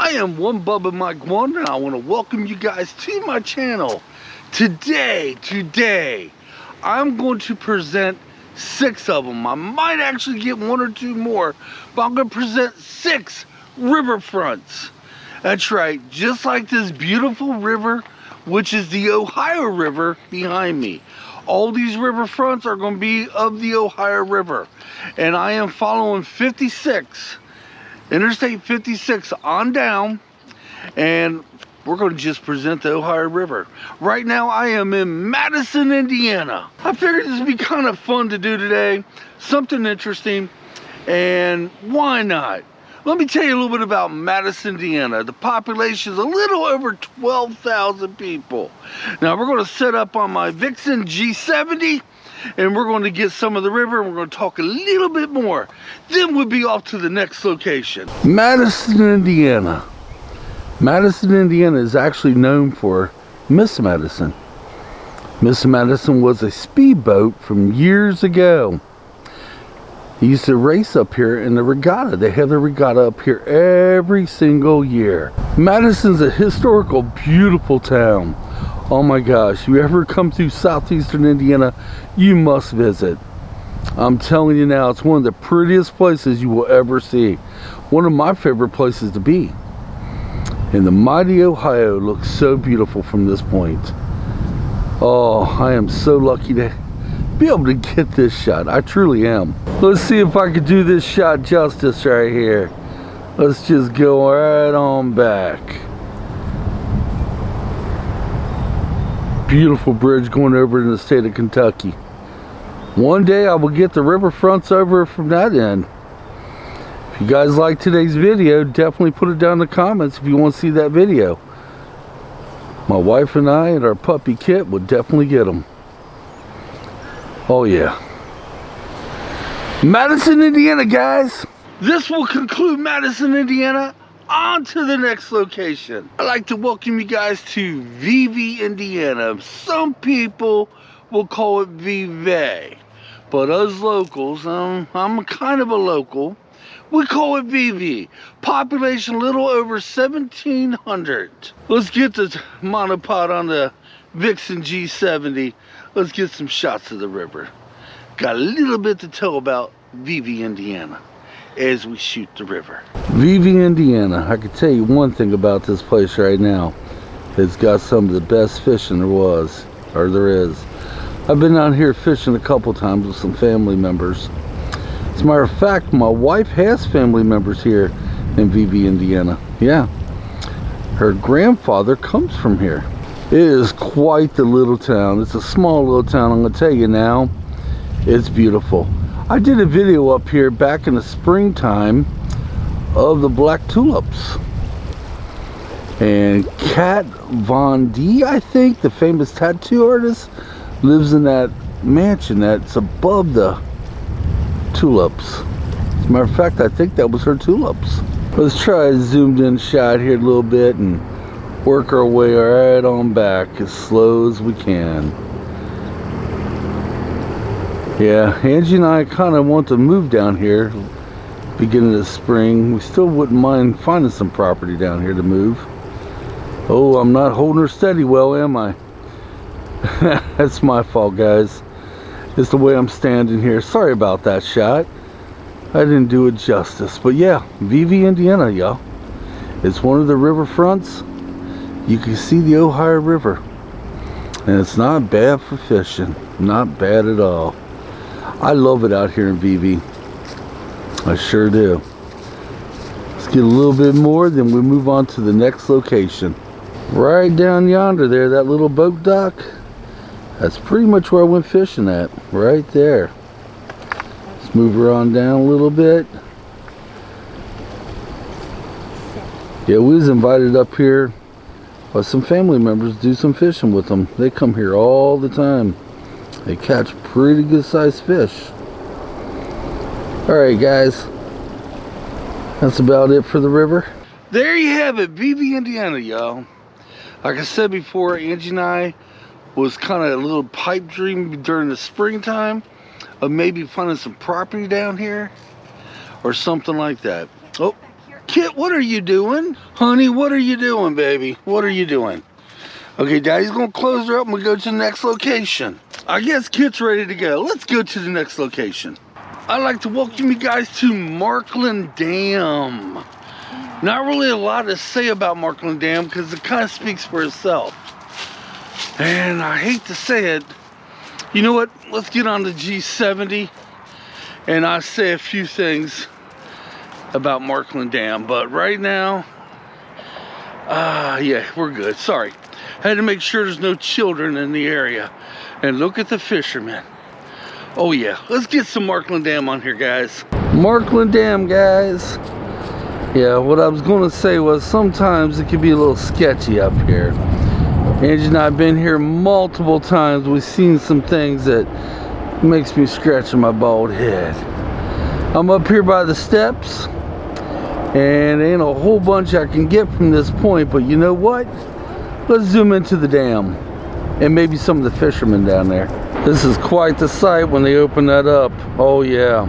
I am one Bubba Mike One, and I want to welcome you guys to my channel. Today, I'm going to present 6 of them. I might actually get 1 or 2 more, but I'm going to present 6 riverfronts. That's right, just like this beautiful river, which is the Ohio River behind me. All these riverfronts are going to be of the Ohio River, and I am following 56. Interstate 56 on down, and we're going to just present the Ohio River. Right now I am in Madison, Indiana. I figured this would be kind of fun to do today, something interesting, and why not? Let me tell you a little bit about Madison, Indiana. The population is a little over 12,000 people. Now we're going to set up on my Vixen G70, and we're going to get some of the river, and we're going to talk a little bit more. Then we'll be off to the next location. Madison, Indiana. Madison, Indiana is actually known for Miss Madison. Miss Madison was a speedboat from years ago. He used to race up here in the regatta. They have the regatta up here every single year. Madison's a historical, beautiful town. Oh my gosh, if you ever come through Southeastern Indiana, you must visit. I'm telling you now, it's one of the prettiest places you will ever see. One of my favorite places to be. And the mighty Ohio looks so beautiful from this point. Oh, I am so lucky to be able to get this shot. I truly am. Let's see if I can do this shot justice right here. Let's just go right on back. Beautiful bridge going over in the state of Kentucky. One day I will get the riverfronts over from that end. If you guys like today's video, definitely put it down in the comments if you want to see that video. My wife and I and our puppy Kitt would definitely get them. Oh yeah. Madison, Indiana, guys. This will conclude Madison, Indiana. On to the next location. I'd like to welcome you guys to Vivi, Indiana. Some people will call it Vive, but us locals, I'm kind of a local, we call it Vivi. Population a little over 1,700. Let's get the monopod on the Vixen G70. Let's get some shots of the river. Got a little bit to tell about Vivi, Indiana, as we shoot the river. Vivi, Indiana. I can tell you one thing about this place right now. It's got some of the best fishing there is. I've been out here fishing a couple times with some family members. As a matter of fact, my wife has family members here in Vivi, Indiana. Yeah. Her grandfather comes from here. It is quite the little town. It's a small little town, I'm going to tell you now. It's beautiful. I did a video up here back in the springtime of the black tulips. And Kat Von D, I think, the famous tattoo artist, lives in that mansion that's above the tulips. As a matter of fact, I think that was her tulips. Let's try a zoomed in shot here a little bit and work our way right on back as slow as we can. Yeah, Angie and I kind of want to move down here beginning of spring. We still wouldn't mind finding some property down here to move. Oh, I'm not holding her steady well, am I? That's my fault, guys. It's the way I'm standing here. Sorry about that shot. I didn't do it justice. But yeah, Vivi, Indiana, y'all. It's one of the riverfronts. You can see the Ohio River. And it's not bad for fishing. Not bad at all. I love it out here in Vivi. I sure do. Let's get a little bit more, then we move on to the next location. Right down yonder there, that little boat dock. That's pretty much where I went fishing at. Right there. Let's move her on down a little bit. Yeah, we was invited up here by some family members to do some fishing with them. They come here all the time. They catch pretty good sized fish. Alright guys, that's about it for the river. There you have it, Vivi, Indiana, y'all. Like I said before, Angie and I was kind of a little pipe dream during the springtime of maybe finding some property down here or something like that. Oh, Kitt, what are you doing? Honey, what are you doing, baby? What are you doing? Okay, Daddy's gonna close her up and we'll go to the next location. I guess Kitt's ready to go. Let's go to the next location. I'd like to welcome you guys to Markland Dam. Not really a lot to say about Markland Dam because it kind of speaks for itself. And I hate to say it, you know what? Let's get on the G70 and I'll say a few things about Markland Dam. But right now, yeah, we're good. Sorry. Had to make sure there's no children in the area. And look at the fishermen. Oh yeah, let's get some Markland Dam on here, guys. Markland Dam, guys. Yeah, what I was gonna say was sometimes it can be a little sketchy up here. Angie and I have been here multiple times. We've seen some things that makes me scratching my bald head. I'm up here by the steps and ain't a whole bunch I can get from this point, but you know what? Let's zoom into the dam and maybe some of the fishermen down there. This is quite the sight when they open that up. Oh yeah,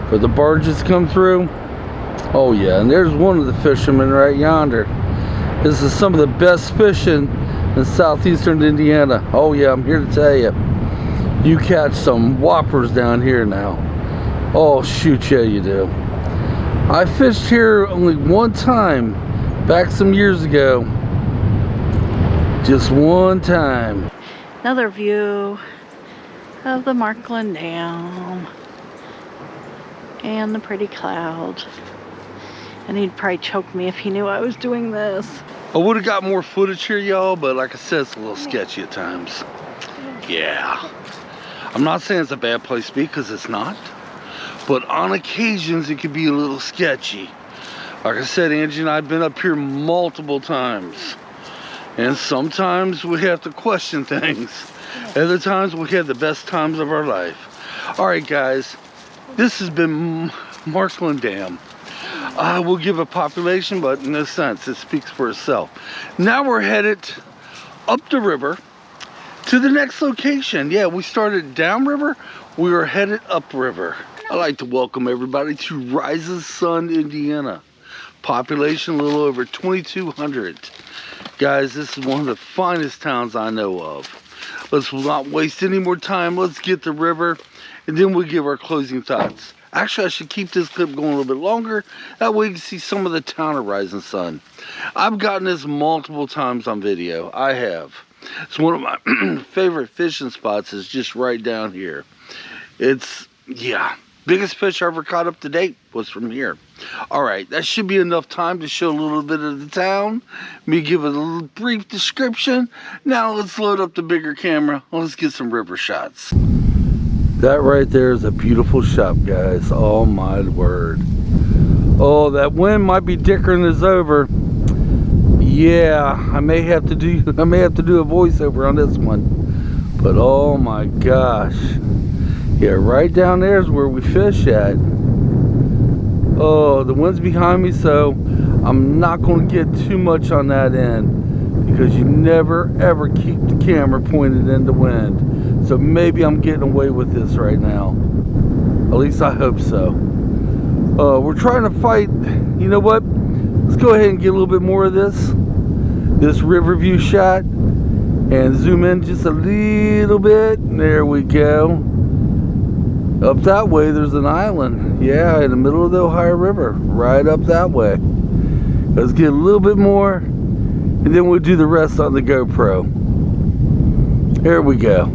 where the barges come through. Oh yeah, and there's one of the fishermen right yonder. This is some of the best fishing in Southeastern Indiana. Oh yeah, I'm here to tell you, you catch some whoppers down here now. Oh shoot, yeah you do. I fished here only one time, back some years ago. Just one time. Another view of the Markland Dam and the pretty clouds. And he'd probably choke me if he knew I was doing this. I would have got more footage here, y'all, but like I said, it's a little sketchy at times. Yeah. I'm not saying it's a bad place to be, because it's not. But on occasions, it can be a little sketchy. Like I said, Angie and I have been up here multiple times. And sometimes we have to question things. Other times we have the best times of our life. Alright guys, this has been Markland Dam. I will give a population, but in no sense, it speaks for itself. Now we're headed up the river to the next location. Yeah, we started downriver, we were headed upriver. I'd like to welcome everybody to Rising Sun, Indiana. Population a little over 2,200. Guys, this is one of the finest towns I know of. Let's not waste any more time. Let's get the river, and then we'll give our closing thoughts. Actually, I should keep this clip going a little bit longer. That way you can see some of the town of Rising Sun. I've gotten this multiple times on video. I have. It's one of my favorite fishing spots is just right down here. It's, yeah, biggest fish I ever caught up to date was from here. Alright, that should be enough time to show a little bit of the town. Me give it a little brief description. Now let's load up the bigger camera. Let's get some river shots. That right there is a beautiful shot, guys. Oh my word. Oh, that wind might be dickering us over. Yeah, I may have to do a voiceover on this one. But oh my gosh. Yeah, right down there is where we fish at. Oh, the wind's behind me, so I'm not going to get too much on that end, because you never ever keep the camera pointed in the wind. So maybe I'm getting away with this right now. At least I hope so. We're trying to fight. You know what? Let's go ahead and get a little bit more of this river view shot, and zoom in just a little bit. There we go. Up that way there's an island. Yeah, in the middle of the Ohio River, right up that way. Let's get a little bit more, and then we'll do the rest on the GoPro. There we go.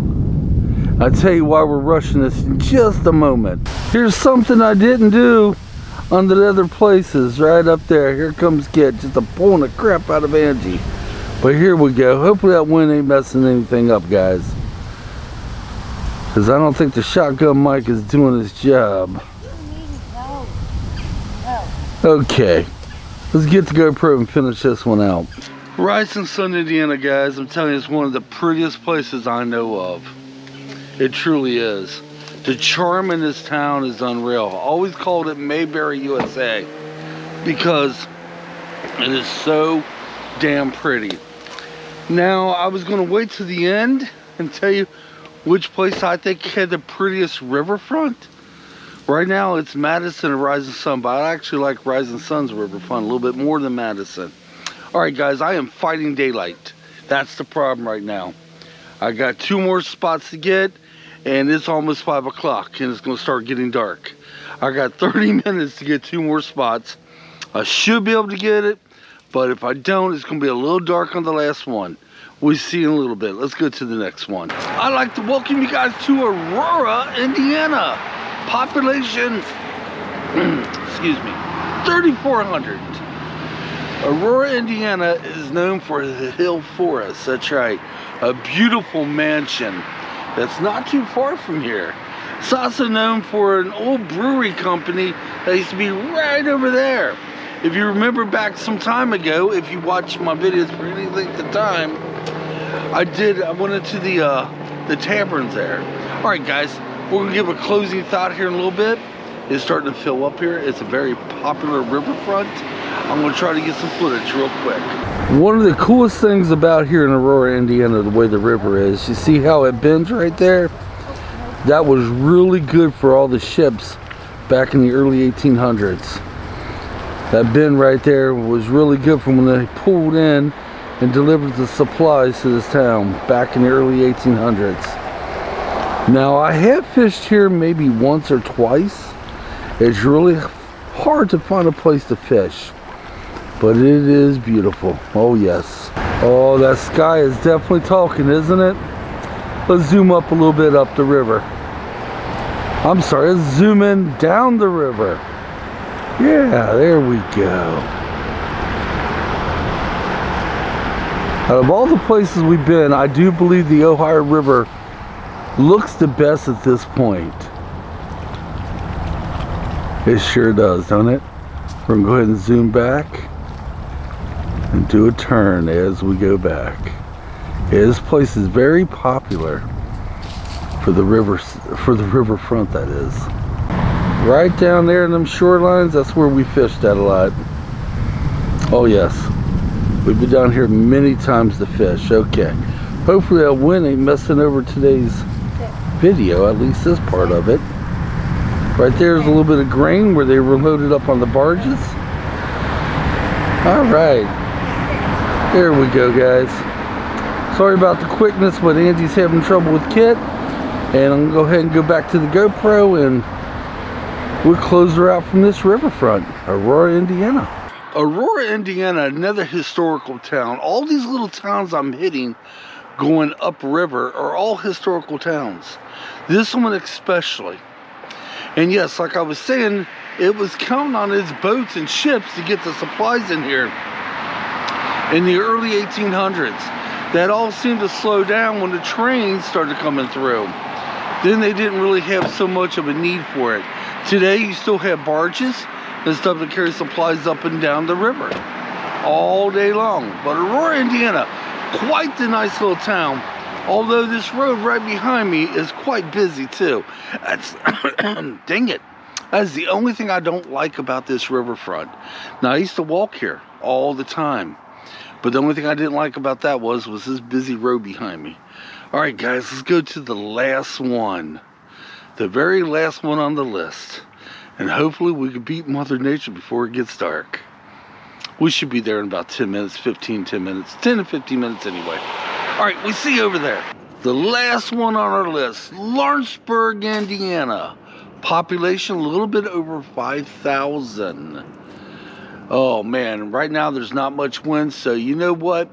I'll tell you why we're rushing this in just a moment. Here's something I didn't do on the other places. Right up there, here comes Kitt, just pulling the crap out of Angie. But here we go. Hopefully that wind ain't messing anything up, guys, because I don't think the shotgun mic is doing its job. Okay, let's get the GoPro and finish this one out. Rising Sun, Indiana, guys. I'm telling you, it's one of the prettiest places I know of. It truly is. The charm in this town is unreal. I always called it Mayberry, USA, because it is so damn pretty. Now, I was going to wait to the end and tell you which place I think had the prettiest riverfront. Right now it's Madison and Rising Sun, but I actually like Rising Sun's riverfront a little bit more than Madison. Alright guys, I am fighting daylight. That's the problem right now. I got 2 more spots to get, and it's almost 5 o'clock, and it's going to start getting dark. I got 30 minutes to get 2 more spots. I should be able to get it, but if I don't, it's going to be a little dark on the last one. We'll see in a little bit. Let's go to the next one. I'd like to welcome you guys to Aurora, Indiana. Population, excuse me, 3,400. Aurora, Indiana is known for the hill forest. That's right. A beautiful mansion that's not too far from here. It's also known for an old brewery company that used to be right over there. If you remember back some time ago, if you watched my videos for any length of time, I went into the taverns there. Alright guys, we're going to give a closing thought here in a little bit. It's starting to fill up here. It's a very popular riverfront. I'm going to try to get some footage real quick. One of the coolest things about here in Aurora, Indiana, the way the river is, you see how it bends right there? That was really good for all the ships back in the early 1800s. That bend right there was really good for when they pulled in and delivered the supplies to this town back in the early 1800s. Now I have fished here maybe once or twice. It's really hard to find a place to fish, but it is beautiful. Oh yes. Oh, that sky is definitely talking, isn't it? Let's zoom up a little bit up the river. I'm sorry, let's zoom in down the river. Yeah, there we go. Out of all the places we've been, I do believe the Ohio River looks the best at this point. It sure does, don't it? We're going to go ahead and zoom back and do a turn as we go back. Yeah, this place is very popular for the riverfront, that is. Right down there in them shorelines, that's where we fished at a lot. Oh yes, we've been down here many times to fish. Okay, hopefully that wind ain't messing over today's video, at least this part of it. Right there's a little bit of grain where they were loaded up on the barges. All right, there we go guys. Sorry about the quickness, but Angie's having trouble with Kitt, and I'm gonna go ahead and go back to the GoPro and we'll close her out from this riverfront. Aurora, Indiana. Aurora, Indiana, another historical town. All these little towns I'm hitting going upriver are all historical towns. This one especially. And yes, like I was saying, it was counting on its boats and ships to get the supplies in here in the early 1800s. That all seemed to slow down when the trains started coming through. Then they didn't really have so much of a need for it. Today you still have barges and stuff that carry supplies up and down the river all day long. But Aurora, Indiana, quite the nice little town. Although this road right behind me is quite busy too. That's dang it. That's the only thing I don't like about this riverfront. Now I used to walk here all the time, but the only thing I didn't like about that was this busy road behind me. Alright guys, let's go to the last one. The very last one on the list. And hopefully we can beat Mother Nature before it gets dark. We should be there in about 10 minutes, 10 to 15 minutes anyway. Alright, we see you over there. The last one on our list, Lawrenceburg, Indiana. Population a little bit over 5,000. Oh man, right now there's not much wind, so you know what?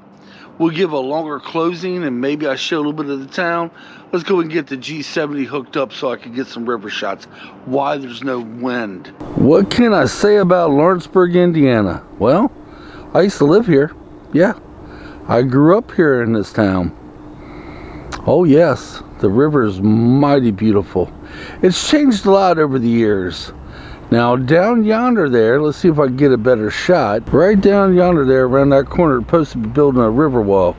We'll give a longer closing and maybe I show a little bit of the town. Let's go and get the G70 hooked up so I can get some river shots. Why there's no wind. What can I say about Lawrenceburg, Indiana? Well, I used to live here. Yeah, I grew up here in this town. Oh yes, the river is mighty beautiful. It's changed a lot over the years. Now down yonder there, let's see if I can get a better shot. Right down yonder there, around that corner, they're supposed to be building a river walk.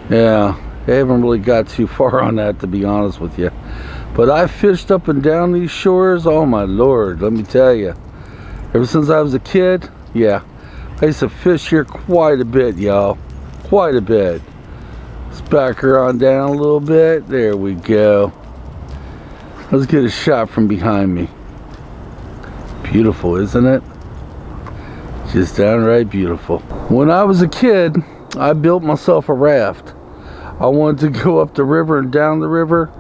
Yeah, they haven't really got too far on that, to be honest with you. But I fished up and down these shores, oh my lord, let me tell you. Ever since I was a kid, yeah, I used to fish here quite a bit, y'all. Quite a bit. Let's back her on down a little bit. There we go. Let's get a shot from behind me. Beautiful, isn't it? Just downright beautiful. When I was a kid, I built myself a raft. I wanted to go up the river and down the river,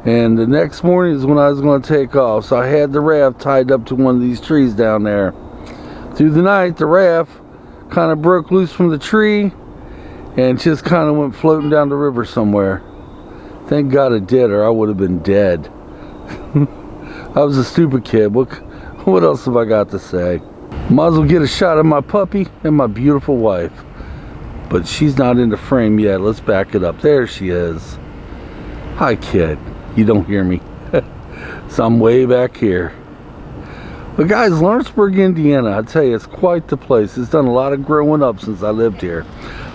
and the next morning is when I was going to take off. So I had the raft tied up to one of these trees down there. Through the night, the raft kind of broke loose from the tree and just kind of went floating down the river somewhere. Thank God it did, or I would have been dead. I was a stupid kid. What else have I got to say? Might as well get a shot of my puppy and my beautiful wife. But she's not in the frame yet. Let's back it up. There she is. Hi, Kitt. You don't hear me. So I'm way back here. But guys, Lawrenceburg, Indiana, I tell you, it's quite the place. It's done a lot of growing up since I lived here.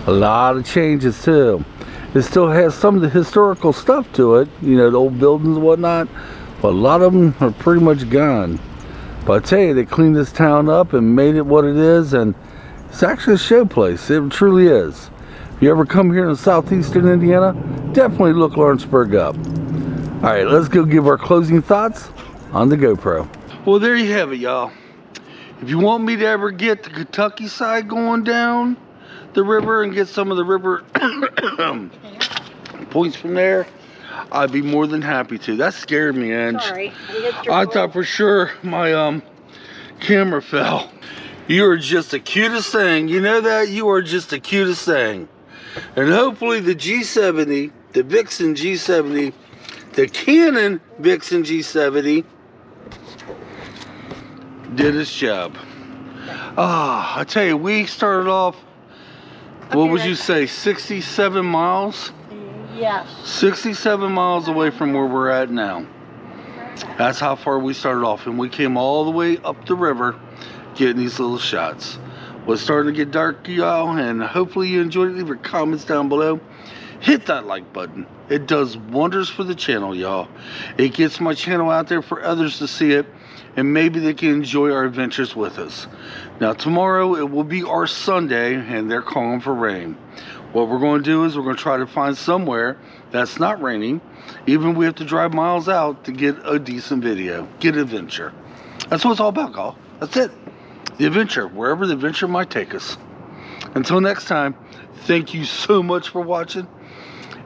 A lot of changes too. It still has some of the historical stuff to it, you know, the old buildings and whatnot, but a lot of them are pretty much gone. But I tell you, they cleaned this town up and made it what it is, and it's actually a show place. It truly is. If you ever come here in Southeastern Indiana, definitely look Lawrenceburg up. All right, let's go give our closing thoughts on the GoPro. Well, there you have it, y'all. If you want me to ever get the Kentucky side going down the river and get some of the river points from there, I'd be more than happy to. That scared me, Ange. Sorry. I thought for sure my camera fell. You are just the cutest thing. You know that? You are just the cutest thing. And hopefully the G70, the Vixen G70, the Canon Vixen G70 did its job. I tell you, we started off, what would you say, 67 miles? Yes. 67 miles away from where we're at now. That's how far we started off, and we came all the way up the river getting these little shots. Well, it's starting to get dark, y'all, and hopefully you enjoyed it. Leave your comments down below. Hit that like button. It does wonders for the channel, y'all. It gets my channel out there for others to see it, and maybe they can enjoy our adventures with us. Now, tomorrow it will be our Sunday, and they're calling for rain. What we're going to do is we're going to try to find somewhere that's not raining, even if we have to drive miles out to get a decent video, get adventure. That's what it's all about, y'all. That's it. The adventure, wherever the adventure might take us. Until next time, thank you so much for watching,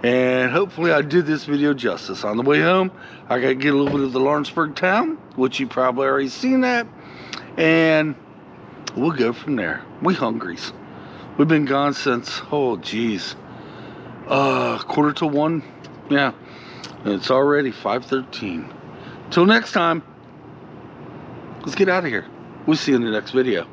and hopefully I did this video justice. On the way home, I got to get a little bit of the Lawrenceburg town, which you probably already seen that, and we'll go from there. We hungries. We've been gone since, oh geez, 1:45. Yeah, and it's already 5:13. Till next time, let's get out of here. We'll see you in the next video.